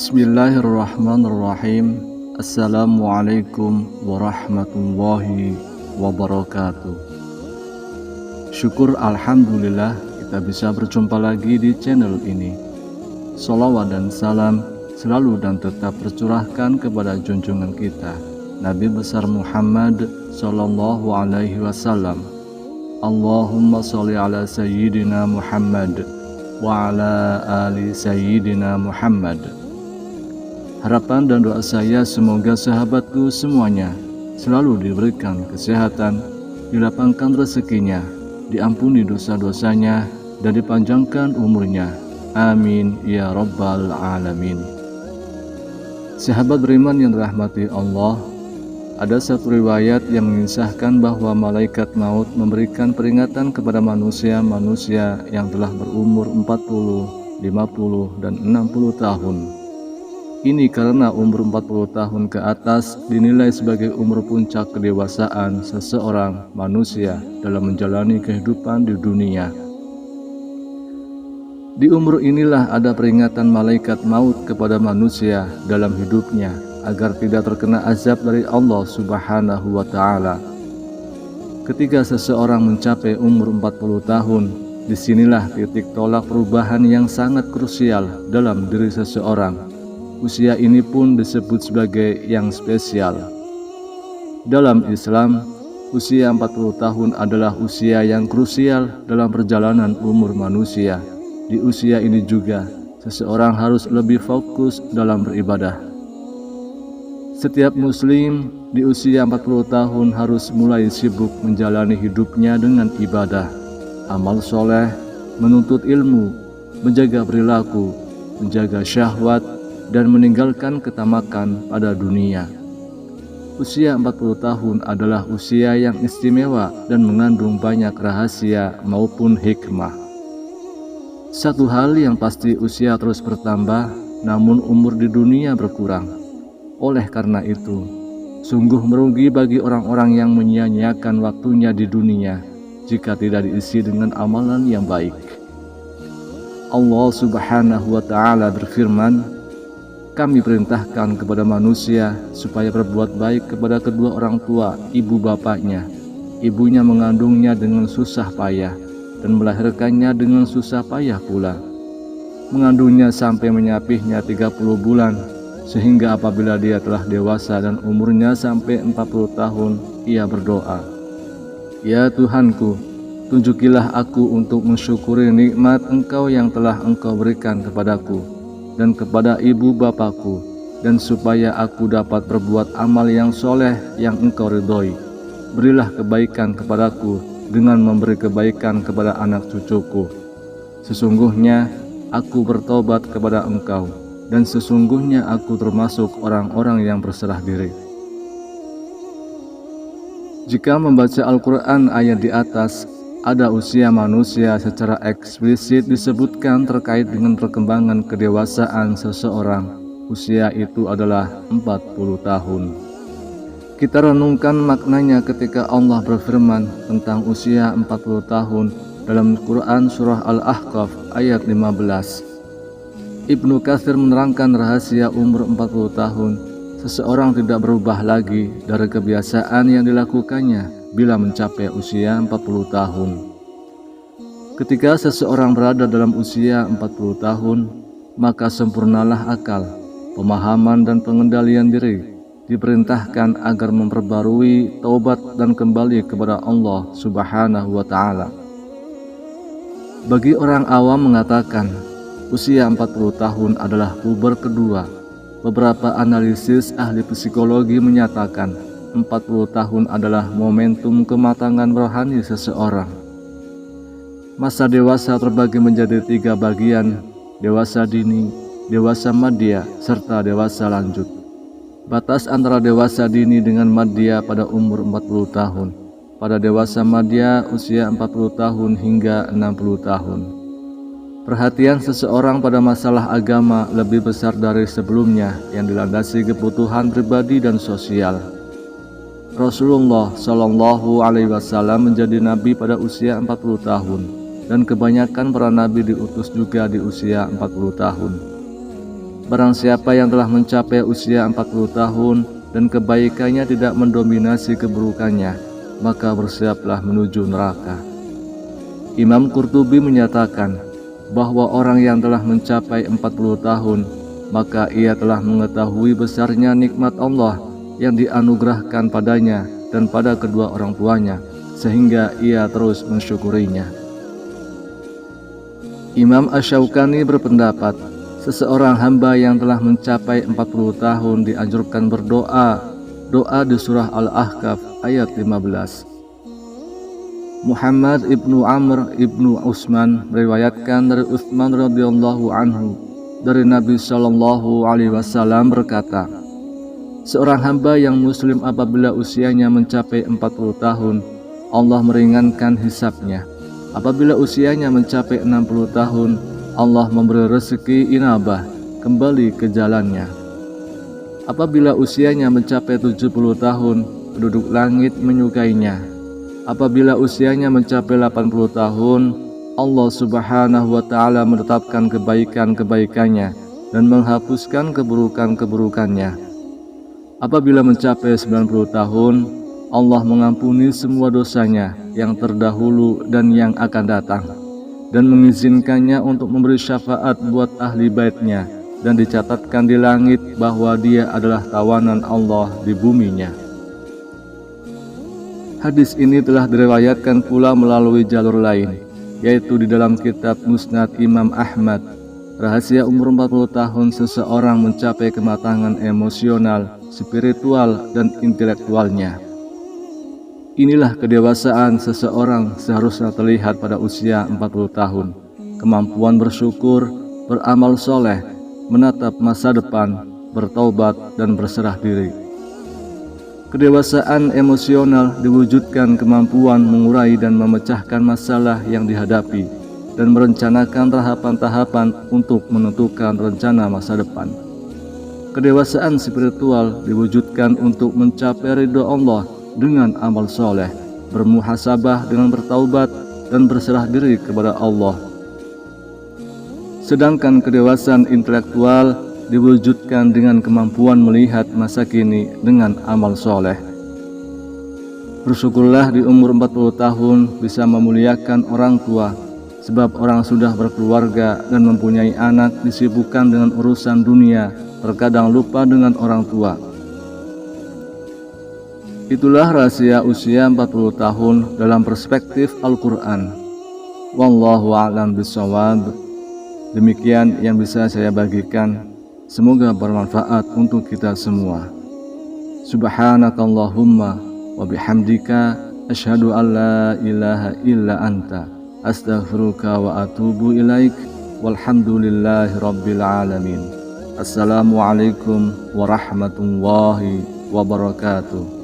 Bismillahirrahmanirrahim. Assalamualaikum warahmatullahi wabarakatuh. Syukur alhamdulillah kita bisa berjumpa lagi di channel ini. Sholawat dan salam selalu dan tetap tercurahkan kepada junjungan kita Nabi besar Muhammad sallallahu alaihi wasallam. Allahumma sholli ala sayyidina Muhammad wa ala ali sayyidina Muhammad. Harapan dan doa saya semoga sahabatku semuanya selalu diberikan kesehatan, dilapangkan rezekinya, diampuni dosa-dosanya, dan dipanjangkan umurnya. Amin ya rabbal alamin. Sahabat beriman yang dirahmati Allah, ada satu riwayat yang mengisahkan bahwa malaikat maut memberikan peringatan kepada manusia-manusia yang telah berumur 40, 50, dan 60 tahun. Ini karena umur 40 tahun ke atas dinilai sebagai umur puncak kedewasaan seseorang manusia dalam menjalani kehidupan di dunia. Di umur inilah ada peringatan malaikat maut kepada manusia dalam hidupnya agar tidak terkena azab dari Allah Subhanahu wa Ta'ala. Ketika seseorang mencapai umur 40 tahun, disinilah titik tolak perubahan yang sangat krusial dalam diri seseorang. Usia ini pun disebut sebagai yang spesial. Dalam Islam, usia 40 tahun adalah usia yang krusial dalam perjalanan umur manusia. Di usia ini juga, seseorang harus lebih fokus dalam beribadah. Setiap muslim di usia 40 tahun harus mulai sibuk menjalani hidupnya dengan ibadah, amal soleh, menuntut ilmu, menjaga perilaku, menjaga syahwat, dan meninggalkan ketamakan pada dunia. Usia 40 tahun adalah usia yang istimewa dan mengandung banyak rahasia maupun hikmah. Satu hal yang pasti, usia terus bertambah, namun umur di dunia berkurang. Oleh karena itu, sungguh merugi bagi orang-orang yang menyia-nyiakan waktunya di dunia jika tidak diisi dengan amalan yang baik. Allah Subhanahu wa Ta'ala berfirman, "Kami perintahkan kepada manusia supaya berbuat baik kepada kedua orang tua ibu bapaknya. Ibunya mengandungnya dengan susah payah dan melahirkannya dengan susah payah pula. Mengandungnya sampai menyapihnya 30 bulan, sehingga apabila dia telah dewasa dan umurnya sampai 40 tahun, ia berdoa, 'Ya Tuhanku, tunjukilah aku untuk mensyukuri nikmat Engkau yang telah Engkau berikan kepadaku dan kepada ibu bapakku, dan supaya aku dapat berbuat amal yang soleh yang Engkau ridhoi. Berilah kebaikan kepadaku dengan memberi kebaikan kepada anak cucuku. Sesungguhnya aku bertobat kepada Engkau, dan sesungguhnya aku termasuk orang-orang yang berserah diri.'" Jika membaca Al-Quran ayat di atas, ada usia manusia secara eksplisit disebutkan terkait dengan perkembangan kedewasaan seseorang. Usia itu adalah 40 tahun. Kita renungkan maknanya ketika Allah berfirman tentang usia 40 tahun dalam Quran surah Al-Ahqaf ayat 15. Ibnu Katsir menerangkan rahasia umur 40 tahun. Seseorang tidak berubah lagi dari kebiasaan yang dilakukannya bila mencapai usia 40 tahun. Ketika seseorang berada dalam usia 40 tahun, maka sempurnalah akal, pemahaman, dan pengendalian diri. Diperintahkan agar memperbarui taubat dan kembali kepada Allah Subhanahu wa Ta'ala. Bagi orang awam mengatakan usia 40 tahun adalah puber kedua. Beberapa analisis ahli psikologi menyatakan 40 tahun adalah momentum kematangan rohani seseorang. Masa dewasa terbagi menjadi 3 bagian: dewasa dini, dewasa madya, serta dewasa lanjut. Batas antara dewasa dini dengan madya pada umur 40 tahun. Pada dewasa madya usia 40 tahun hingga 60 tahun. Perhatian seseorang pada masalah agama lebih besar dari sebelumnya yang dilandasi kebutuhan pribadi dan sosial. Rasulullah Shallallahu Alaihi Wasallam menjadi nabi pada usia 40 tahun, dan kebanyakan para nabi diutus juga di usia 40 tahun. Barang siapa yang telah mencapai usia 40 tahun dan kebaikannya tidak mendominasi keburukannya, maka bersiaplah menuju neraka. Imam Qurtubi menyatakan bahwa orang yang telah mencapai 40 tahun, maka ia telah mengetahui besarnya nikmat Allah yang dianugerahkan padanya dan pada kedua orang tuanya, sehingga ia terus mensyukurinya. Imam Asy-Syaukani berpendapat, seseorang hamba yang telah mencapai 40 tahun dianjurkan berdoa, doa di surah Al-Ahqaf ayat 15. Muhammad ibnu Amr ibnu Utsman meriwayatkan dari Utsman radhiyallahu anhu dari Nabi Shallallahu alaihi wasallam berkata, seorang hamba yang muslim apabila usianya mencapai 40 tahun, Allah meringankan hisabnya. Apabila usianya mencapai 60 tahun, Allah memberi rezeki inabah, kembali ke jalannya. Apabila usianya mencapai 70 tahun, penduduk langit menyukainya. Apabila usianya mencapai 80 tahun, Allah Subhanahu wa Ta'ala menetapkan kebaikan-kebaikannya dan menghapuskan keburukan-keburukannya. Apabila mencapai 90 tahun, Allah mengampuni semua dosanya yang terdahulu dan yang akan datang, dan mengizinkannya untuk memberi syafaat buat ahli baitnya, dan dicatatkan di langit bahwa dia adalah tawanan Allah di buminya. Hadis ini telah diriwayatkan pula melalui jalur lain, yaitu di dalam kitab Musnad Imam Ahmad. Rahasia umur 40 tahun seseorang mencapai kematangan emosional, spiritual, dan intelektualnya. Inilah kedewasaan seseorang seharusnya terlihat pada usia 40 tahun. Kemampuan bersyukur, beramal soleh, menatap masa depan, bertaubat, dan berserah diri. Kedewasaan emosional diwujudkan kemampuan mengurai dan memecahkan masalah yang dihadapi dan merencanakan tahapan-tahapan untuk menentukan rencana masa depan. Kedewasaan spiritual diwujudkan untuk mencapai ridho Allah dengan amal soleh, bermuhasabah dengan bertaubat, dan berserah diri kepada Allah. Sedangkan kedewasaan intelektual diwujudkan dengan kemampuan melihat masa kini dengan amal soleh. Bersyukurlah di umur 40 tahun bisa memuliakan orang tua, sebab orang sudah berkeluarga dan mempunyai anak disibukkan dengan urusan dunia, terkadang lupa dengan orang tua. Itulah rahasia usia 40 tahun dalam perspektif Al-Quran. Wallahu a'lam bishawab. Demikian yang bisa saya bagikan. Semoga bermanfaat untuk kita semua. Subhanakallahumma wa bihamdika asyhadu an la ilaha illa anta astaghfiruka wa atubu ilaik. Walhamdulillahi rabbil alamin. Assalamualaikum warahmatullahi wabarakatuh.